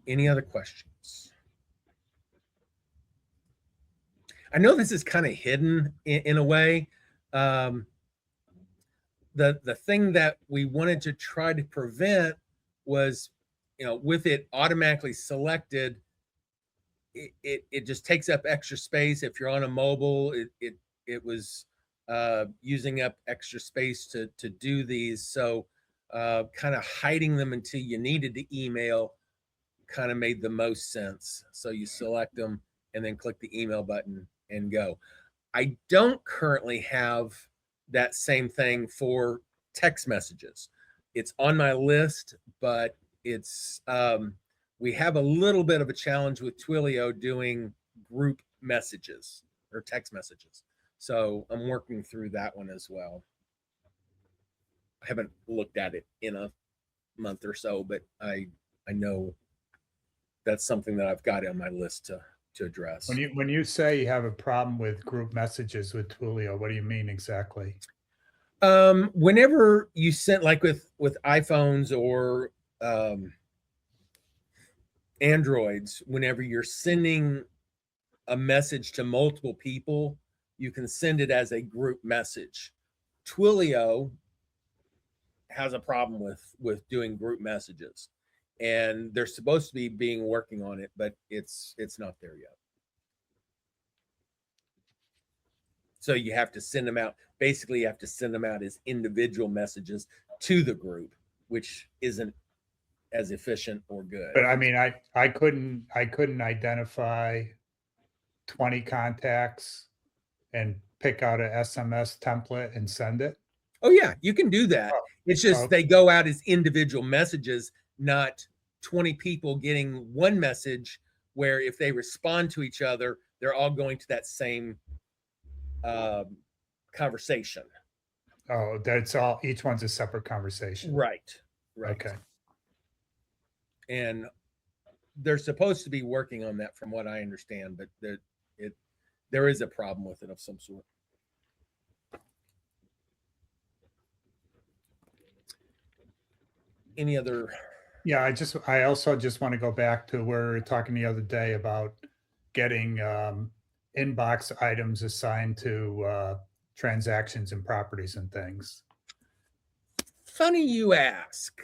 Any other questions? I know this is kind of hidden in a way. The thing that we wanted to try to prevent was, with it automatically selected, it just takes up extra space. If you're on a mobile, it was using up extra space to do these. So kind of hiding them until you needed to email kind of made the most sense. So you select them and then click the email button and go. I don't currently have that same thing for text messages. It's on my list, but it's we have a little bit of a challenge with Twilio doing group messages or text messages. So I'm working through that one as well. I haven't looked at it in a month or so, but I know that's something that I've got on my list to address. When you say you have a problem with group messages with Twilio, what do you mean exactly? Whenever you send, like with iPhones or Androids, whenever you're sending a message to multiple people, you can send it as a group message. Twilio has a problem with doing group messages, and they're supposed to be working on it, but it's not there yet. So you have to send them out. Basically, you have to send them out as individual messages to the group, which isn't as efficient or good. But I mean, I couldn't identify 20 contacts and pick out a SMS template and send it. Oh yeah, you can do that. It's just they go out as individual messages, not 20 people getting one message where if they respond to each other, they're all going to that same conversation. Oh, that's all. Each one's a separate conversation. Right. Okay. And they're supposed to be working on that from what I understand, but there is a problem with it of some sort. Any other? Yeah, I also just want to go back to where we were talking the other day about getting inbox items assigned to transactions and properties and things. Funny you ask.